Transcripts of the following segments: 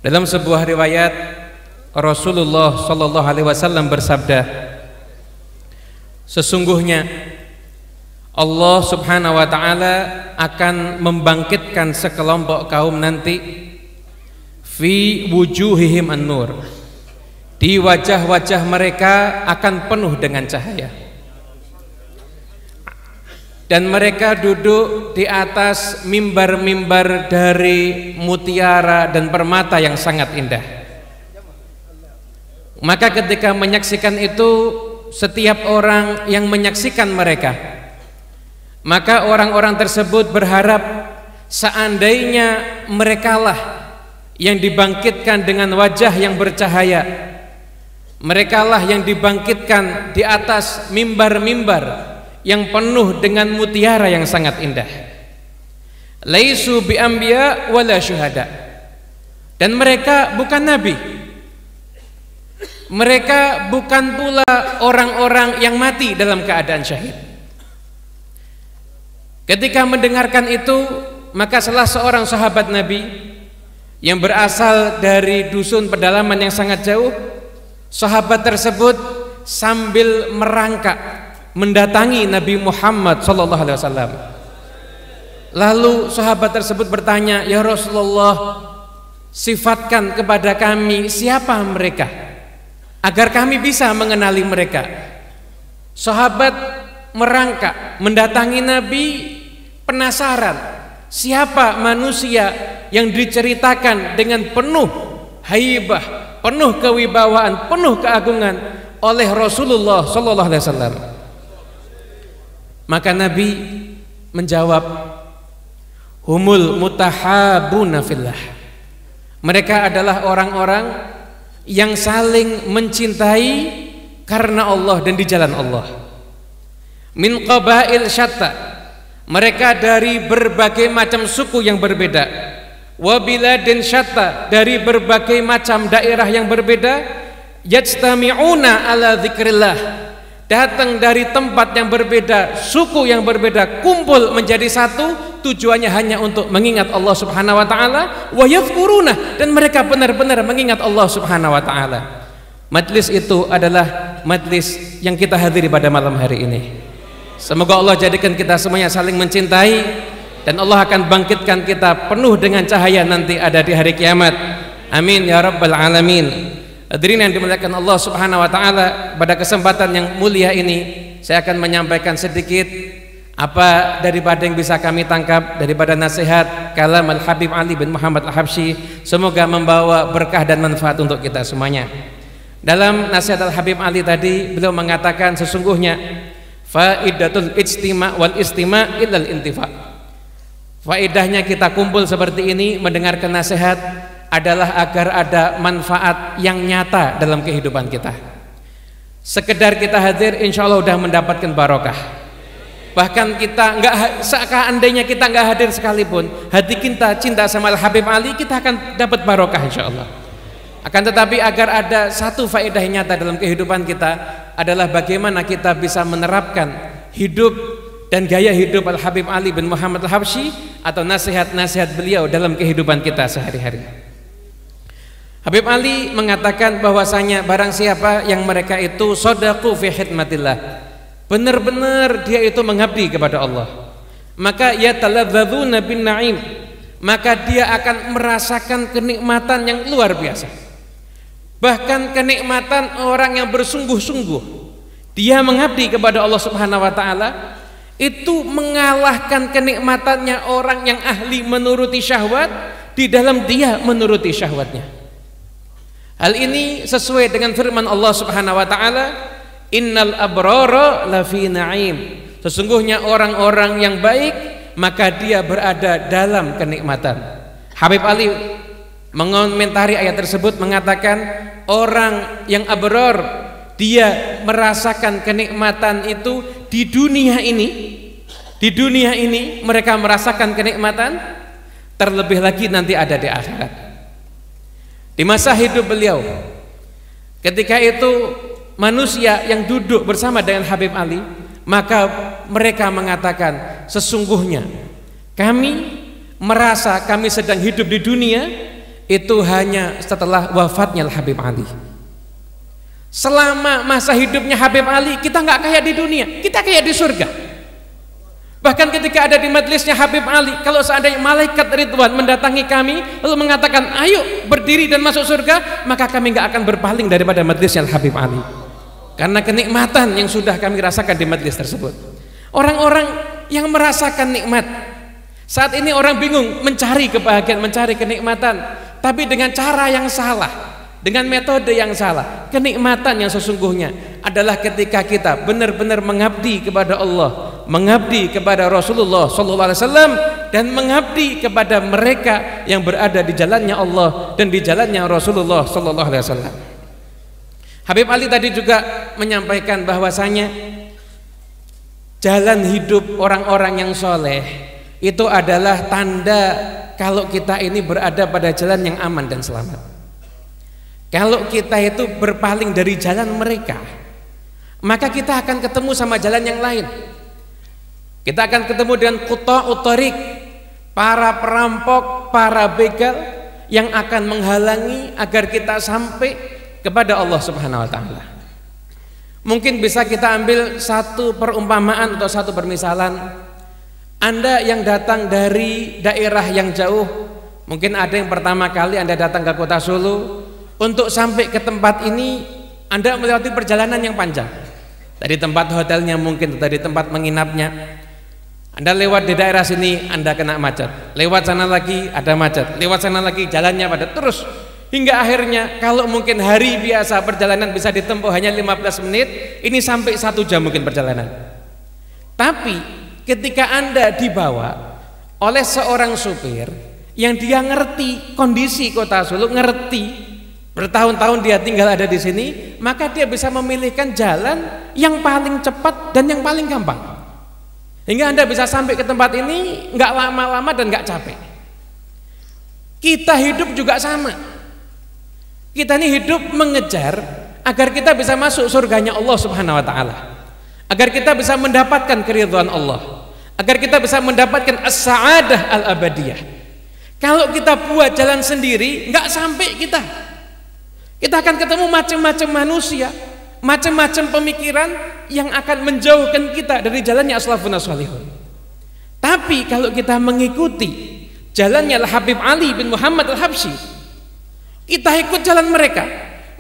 Dalam sebuah riwayat Rasulullah Shallallahu Alaihi Wasallam bersabda, sesungguhnya Allah Subhanahu Wa Taala akan membangkitkan sekelompok kaum nanti fi wujuhihim an-nur, di wajah-wajah mereka akan penuh dengan cahaya, dan mereka duduk di atas mimbar-mimbar dari mutiara dan permata yang sangat indah. Maka ketika menyaksikan itu, setiap orang yang menyaksikan mereka, maka orang-orang tersebut berharap seandainya merekalah yang dibangkitkan dengan wajah yang bercahaya, merekalah yang dibangkitkan di atas mimbar-mimbar yang penuh dengan mutiara yang sangat indah. Laisu bi anbiya wala syuhada, dan mereka bukan nabi, mereka bukan pula orang-orang yang mati dalam keadaan syahid. Ketika mendengarkan itu, maka salah seorang sahabat Nabi yang berasal dari dusun pedalaman yang sangat jauh, sahabat tersebut sambil merangkak mendatangi Nabi Muhammad SAW. Lalu sahabat tersebut bertanya, "Ya Rasulullah, sifatkan kepada kami siapa mereka, agar kami bisa mengenali mereka." Sahabat merangkak mendatangi Nabi, penasaran siapa manusia yang diceritakan dengan penuh haibah, penuh kewibawaan, penuh keagungan oleh Rasulullah SAW. Maka Nabi menjawab, humul mutahabuna fillah, mereka adalah orang-orang yang saling mencintai karena Allah dan di jalan Allah. Min qabail syatta, mereka dari berbagai macam suku yang berbeda. Wa biladin syatta, dari berbagai macam daerah yang berbeda. Yajtami'una ala dzikrillah, datang dari tempat yang berbeda, suku yang berbeda, kumpul menjadi satu, tujuannya hanya untuk mengingat Allah Subhanahu wa taala. Wa yadhkuruna, dan mereka benar-benar mengingat Allah Subhanahu wa taala. Majlis itu adalah majlis yang kita hadiri pada malam hari ini. Semoga Allah jadikan kita semuanya saling mencintai, dan Allah akan bangkitkan kita penuh dengan cahaya nanti ada di hari kiamat. Amin ya rabbal alamin. Hadirin yang dimuliakan Allah Subhanahu wa taala, pada kesempatan yang mulia ini saya akan menyampaikan sedikit apa daripada yang bisa kami tangkap daripada nasihat kalam Al-Habib Ali bin Muhammad Al-Habsyi. Semoga membawa berkah dan manfaat untuk kita semuanya. Dalam nasihat Al-Habib Ali tadi, beliau mengatakan sesungguhnya faidatul ijtima wal istima illal intifa, faedahnya kita kumpul seperti ini mendengarkan nasihat adalah agar ada manfaat yang nyata dalam kehidupan kita. Sekedar kita hadir, insya Allah sudah mendapatkan barokah. Bahkan kita seandainya kita nggak hadir sekalipun, hati kita cinta sama Al-Habib Ali, kita akan dapat barokah insya Allah. Akan tetapi agar ada satu faedah yang nyata dalam kehidupan kita adalah bagaimana kita bisa menerapkan hidup dan gaya hidup Al-Habib Ali bin Muhammad Al-Habsyi atau nasihat-nasihat beliau dalam kehidupan kita sehari-hari. Habib Ali mengatakan bahwasanya barang siapa yang mereka itu shadaqu fi khidmatillah, benar-benar dia itu mengabdi kepada Allah, maka yataladzadzuna bin na'im, maka dia akan merasakan kenikmatan yang luar biasa. Bahkan kenikmatan orang yang bersungguh-sungguh dia mengabdi kepada Allah Subhanahu wa taala, itu mengalahkan kenikmatannya orang yang ahli menuruti syahwat di dalam dia menuruti syahwatnya. Hal ini sesuai dengan firman Allah Subhanahu wa taala, innal abrara lafi na'im, sesungguhnya orang-orang yang baik maka dia berada dalam kenikmatan. Habib Ali mengomentari ayat tersebut mengatakan, orang yang abrar dia merasakan kenikmatan itu di dunia ini. Di dunia ini mereka merasakan kenikmatan, terlebih lagi nanti ada di akhirat. Di masa hidup beliau, ketika itu manusia yang duduk bersama dengan Habib Ali, maka mereka mengatakan, sesungguhnya kami merasa kami sedang hidup di dunia, itu hanya setelah wafatnya Habib Ali. Selama masa hidupnya Habib Ali, kita nggak kaya di dunia, kita kaya di surga. Bahkan ketika ada di majelisnya Habib Ali, kalau seandainya malaikat Ridwan mendatangi kami lalu mengatakan ayo berdiri dan masuk surga, maka kami nggak akan berpaling daripada majelisnya Habib Ali, karena kenikmatan yang sudah kami rasakan di majelis tersebut. Orang-orang yang merasakan nikmat saat ini, orang bingung mencari kebahagiaan, mencari kenikmatan, tapi dengan cara yang salah, dengan metode yang salah. Kenikmatan yang sesungguhnya adalah ketika kita benar-benar mengabdi kepada Allah, mengabdi kepada Rasulullah SAW, dan mengabdi kepada mereka yang berada di jalannya Allah dan di jalannya Rasulullah SAW. Habib Ali tadi juga menyampaikan bahwasanya jalan hidup orang-orang yang soleh itu adalah tanda kalau kita ini berada pada jalan yang aman dan selamat. Kalau kita itu berpaling dari jalan mereka, maka kita akan ketemu sama jalan yang lain. Kita akan ketemu dengan quta'ut thariq, para perampok, para begal yang akan menghalangi agar kita sampai kepada Allah Subhanahu wa taala. Mungkin bisa kita ambil satu perumpamaan atau satu permisalan. Anda yang datang dari daerah yang jauh, mungkin ada yang pertama kali Anda datang ke kota Solo, untuk sampai ke tempat ini Anda melewati perjalanan yang panjang. Dari tempat hotelnya, mungkin dari tempat menginapnya, Anda lewat di daerah sini, Anda kena macet, lewat sana lagi ada macet, lewat sana lagi jalannya padat, terus hingga akhirnya kalau mungkin hari biasa perjalanan bisa ditempuh hanya 15 menit, ini sampai 1 jam mungkin perjalanan. Tapi ketika Anda dibawa oleh seorang supir yang dia ngerti kondisi kota Solo, ngerti bertahun-tahun dia tinggal ada di sini, maka dia bisa memilihkan jalan yang paling cepat dan yang paling gampang, hingga Anda bisa sampai ke tempat ini nggak lama-lama dan nggak capek. Kita hidup juga sama. Kita ini hidup mengejar agar kita bisa masuk surganya Allah Subhanahu wa taala, agar kita bisa mendapatkan keridhaan Allah, agar kita bisa mendapatkan as-sa'adah al-abadiyah. Kalau kita buat jalan sendiri, nggak sampai kita. Kita akan ketemu macam-macam manusia, macam-macam pemikiran yang akan menjauhkan kita dari jalannya as-salafun as-salihun. Tapi kalau kita mengikuti jalannya Habib Ali bin Muhammad al-Habsyi, kita ikut jalan mereka,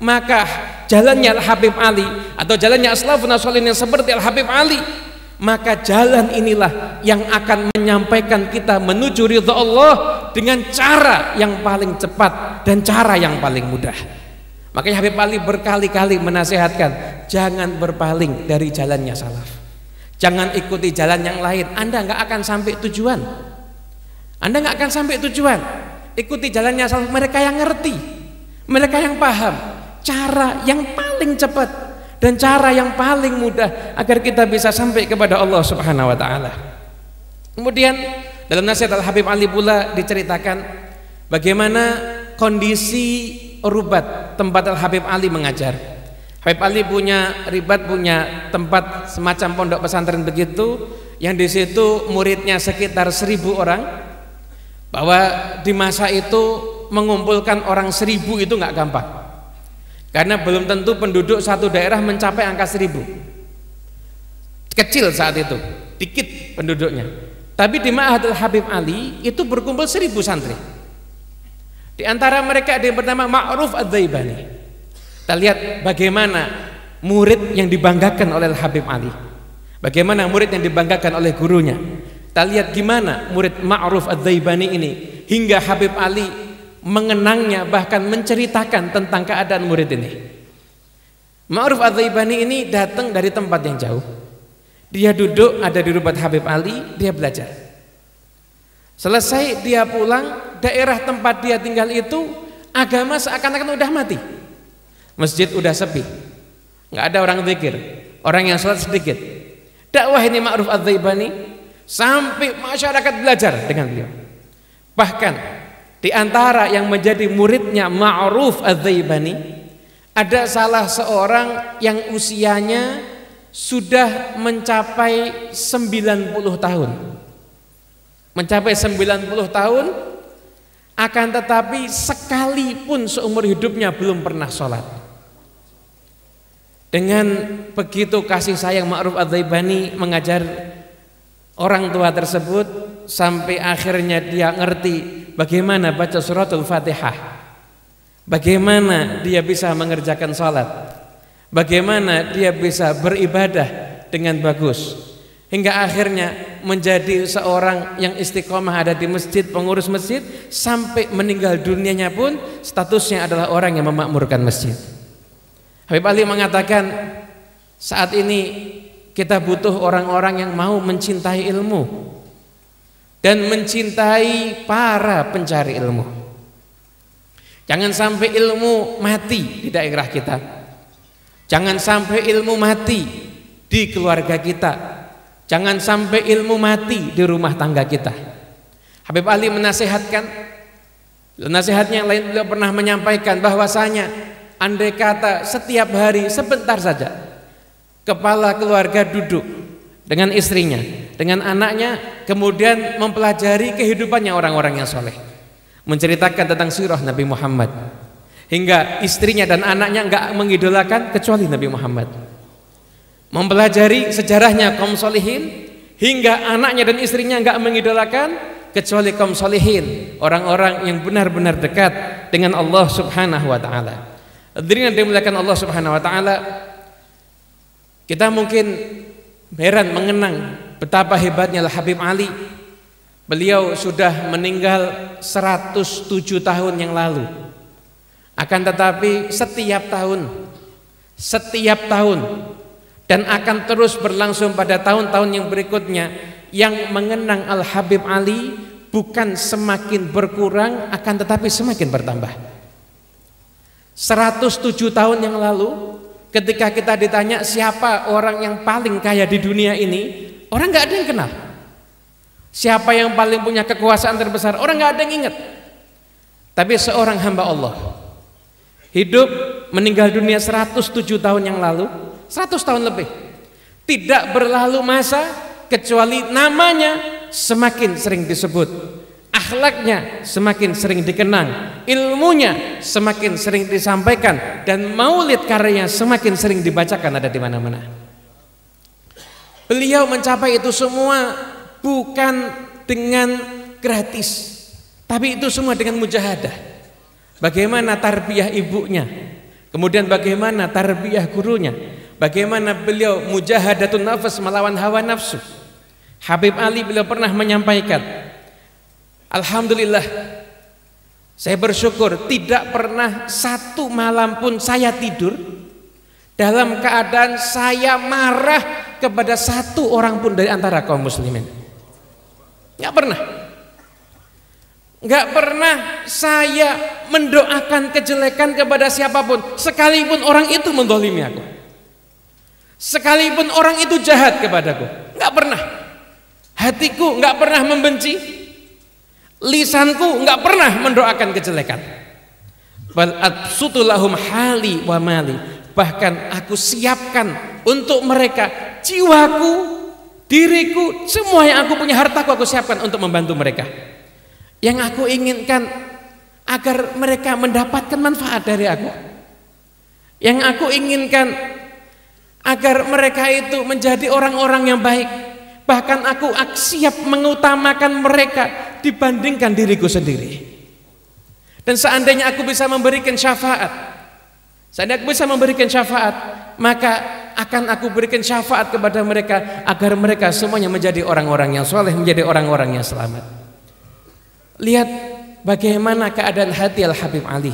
maka jalannya Habib Ali atau jalannya as-salafun as-salihun yang seperti Habib Ali, maka jalan inilah yang akan menyampaikan kita menuju ridha Allah dengan cara yang paling cepat dan cara yang paling mudah. Makanya Habib Ali berkali-kali menasihatkan, jangan berpaling dari jalannya salaf, jangan ikuti jalan yang lain, Anda nggak akan sampai tujuan. Anda nggak akan sampai tujuan. Ikuti jalannya salaf, mereka yang ngerti, mereka yang paham cara yang paling cepat dan cara yang paling mudah agar kita bisa sampai kepada Allah Subhanahu wa taala. Kemudian dalam nasihat Al-Habib Ali pula diceritakan bagaimana kondisi Rubat, tempat Al-Habib Ali mengajar. Habib Ali punya Ribat, punya tempat semacam pondok pesantren begitu, yang di situ muridnya sekitar 1000 orang. Bahwa di masa itu mengumpulkan orang 1000 itu nggak gampang, karena belum tentu penduduk satu daerah mencapai angka 1000. Kecil saat itu, dikit penduduknya. Tapi di Ma'had Al-Habib Ali itu berkumpul 1000 santri. Di antara mereka ada yang bernama Ma'ruf Adz-Dzaibani. Kita lihat bagaimana murid yang dibanggakan oleh Habib Ali, bagaimana murid yang dibanggakan oleh gurunya. Kita lihat gimana murid Ma'ruf Adz-Dzaibani ini hingga Habib Ali mengenangnya, bahkan menceritakan tentang keadaan murid ini. Ma'ruf Adz-Dzaibani ini datang dari tempat yang jauh. Dia duduk ada di Rubat Habib Ali, dia belajar. Selesai dia pulang, daerah tempat dia tinggal itu agama seakan-akan udah mati. Masjid udah sepi, nggak ada orang zikir, orang yang sholat sedikit. Dakwah ini Ma'ruf Adz-Dzaibani sampai masyarakat belajar dengan beliau. Bahkan di antara yang menjadi muridnya Ma'ruf Adz-Dzaibani ada salah seorang yang usianya sudah mencapai 90 tahun. Mencapai 90 tahun, akan tetapi sekalipun seumur hidupnya belum pernah sholat. Dengan begitu kasih sayang Ma'ruf Adz-Dzaibani mengajar orang tua tersebut sampai akhirnya dia ngerti bagaimana baca suratul Fatihah, bagaimana dia bisa mengerjakan sholat, bagaimana dia bisa beribadah dengan bagus, hingga akhirnya menjadi seorang yang istiqomah ada di masjid, pengurus masjid, sampai meninggal dunianya pun statusnya adalah orang yang memakmurkan masjid. Habib Ali mengatakan, saat ini kita butuh orang-orang yang mau mencintai ilmu dan mencintai para pencari ilmu. Jangan sampai ilmu mati di daerah kita, jangan sampai ilmu mati di keluarga kita, jangan sampai ilmu mati di rumah tangga kita. Habib Ali menasihatkan, nasihatnya yang lain beliau pernah menyampaikan bahwasanya andai kata setiap hari sebentar saja kepala keluarga duduk dengan istrinya, dengan anaknya, kemudian mempelajari kehidupannya orang-orang yang soleh, menceritakan tentang sirah Nabi Muhammad, hingga istrinya dan anaknya enggak mengidolakan kecuali Nabi Muhammad, mempelajari sejarahnya kaum solehin, hingga anaknya dan istrinya enggak mengidolakan kecuali kaum solehin, orang-orang yang benar-benar dekat dengan Allah Subhanahu wa ta'ala. Hadirin yang dimuliakan Allah Subhanahu wa ta'ala, kita mungkin heran mengenang betapa hebatnya Habib Ali. Beliau sudah meninggal 107 tahun yang lalu. Akan tetapi setiap tahun dan akan terus berlangsung pada tahun-tahun yang berikutnya, yang mengenang Al-Habib Ali bukan semakin berkurang, akan tetapi semakin bertambah. 107 tahun yang lalu, ketika kita ditanya siapa orang yang paling kaya di dunia ini, orang nggak ada yang kenal. Siapa yang paling punya kekuasaan terbesar, orang nggak ada yang ingat. Tapi seorang hamba Allah hidup meninggal dunia 107 tahun yang lalu, 100 tahun lebih, tidak berlalu masa kecuali namanya semakin sering disebut, akhlaknya semakin sering dikenang, ilmunya semakin sering disampaikan, dan maulid karyanya semakin sering dibacakan ada di mana-mana. Beliau mencapai itu semua bukan dengan gratis, tapi itu semua dengan mujahadah. Bagaimana tarbiyah ibunya, kemudian bagaimana tarbiyah gurunya, bagaimana beliau mujahadatun nafas, melawan hawa nafsu. Habib Ali beliau pernah menyampaikan, alhamdulillah, saya bersyukur tidak pernah satu malam pun saya tidur dalam keadaan saya marah kepada satu orang pun dari antara kaum muslimin. Nggak pernah. Nggak pernah saya mendoakan kejelekan kepada siapapun, sekalipun orang itu mendolimi aku, sekalipun orang itu jahat kepadaku. Nggak pernah. Hatiku nggak pernah membenci, lisanku nggak pernah mendoakan kejelekan. Bal absutu lahum hali wa mali, bahkan aku siapkan untuk mereka jiwaku, diriku, semua yang aku punya, hartaku aku siapkan untuk membantu mereka. Yang aku inginkan agar mereka mendapatkan manfaat dari aku. Yang aku inginkan agar mereka itu menjadi orang-orang yang baik. Bahkan aku siap mengutamakan mereka dibandingkan diriku sendiri. Dan seandainya aku bisa memberikan syafaat, maka akan aku berikan syafaat kepada mereka agar mereka semuanya menjadi orang-orang yang soleh, menjadi orang-orang yang selamat. Lihat bagaimana keadaan hati Al-Habib Ali.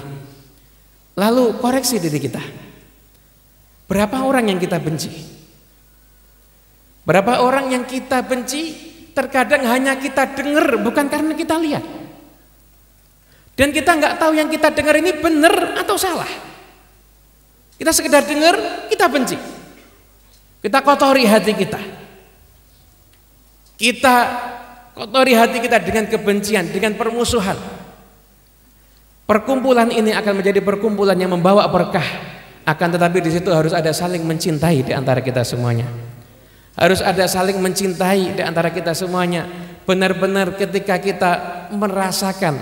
Lalu koreksi diri kita. Berapa orang yang kita benci? Berapa orang yang kita benci terkadang hanya kita dengar, bukan karena kita lihat. Dan kita nggak tahu yang kita dengar ini benar atau salah. Kita sekedar dengar, kita benci. Kita kotori hati kita. Kita kotori hati kita dengan kebencian, dengan permusuhan. Perkumpulan ini akan menjadi perkumpulan yang membawa berkah. Akan tetapi di situ harus ada saling mencintai di antara kita semuanya. Harus ada saling mencintai di antara kita semuanya. Benar-benar ketika kita merasakan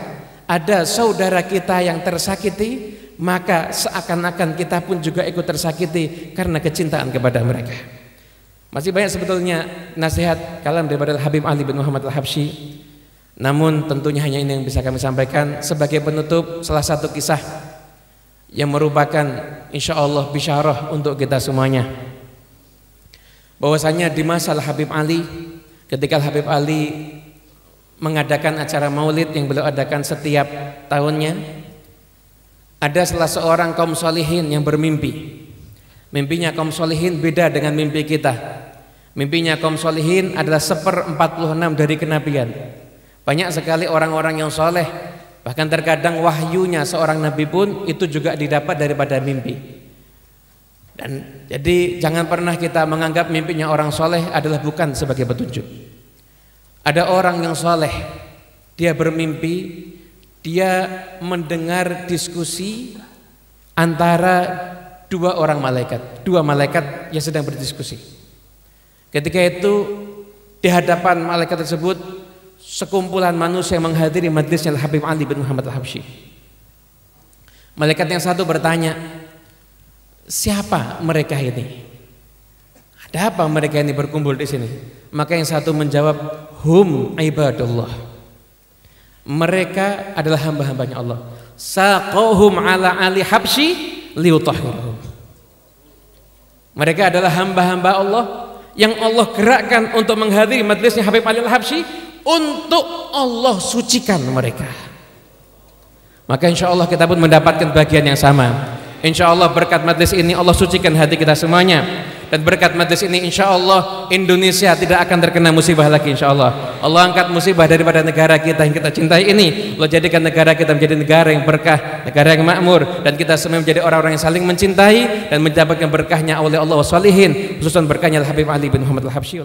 ada saudara kita yang tersakiti, maka seakan-akan kita pun juga ikut tersakiti karena kecintaan kepada mereka. Masih banyak sebetulnya nasihat kalam daripada Habib Ali bin Muhammad Al-Habsyi, namun tentunya hanya ini yang bisa kami sampaikan sebagai penutup. Salah satu kisah yang merupakan insyaallah bisyarah untuk kita semuanya, bahwasanya di masa Habib Ali, ketika Habib Ali mengadakan acara maulid yang beliau adakan setiap tahunnya, ada salah seorang kaum solihin yang bermimpi. Mimpinya kaum solihin beda dengan mimpi kita. Mimpinya kaum solihin adalah 1/46 dari kenabian. Banyak sekali orang-orang yang soleh, bahkan terkadang wahyunya seorang nabi pun itu juga didapat daripada mimpi. Dan jadi jangan pernah kita menganggap mimpinya orang soleh adalah bukan sebagai petunjuk. Ada orang yang soleh, dia bermimpi, dia mendengar diskusi antara dua malaikat yang sedang berdiskusi. Ketika itu di hadapan malaikat tersebut sekumpulan manusia yang menghadiri majlisnya Habib Ali bin Muhammad Al-Habsyi. Malaikat yang satu bertanya, siapa mereka ini? Ada apa mereka ini berkumpul di sini? Maka yang satu menjawab, hum ibadullah. Mereka adalah hamba-hambanya Allah. Saqahum ala ali habsyi liutahhirhum. Mereka adalah hamba-hamba Allah yang Allah gerakkan untuk menghadiri majlisnya Habib Ali Al-Habsyi untuk Allah sucikan mereka. Maka insya Allah kita pun mendapatkan bagian yang sama. Insya Allah berkat majlis ini Allah sucikan hati kita semuanya. Dan berkat majlis ini insya Allah Indonesia tidak akan terkena musibah lagi insya Allah. Allah angkat musibah daripada negara kita yang kita cintai ini. Allah jadikan negara kita menjadi negara yang berkah, negara yang makmur, dan kita semua menjadi orang-orang yang saling mencintai dan mendapatkan berkahnya oleh Allah wassalihin, khususan berkahnya Habib Ali bin Muhammad Al-Habsyi.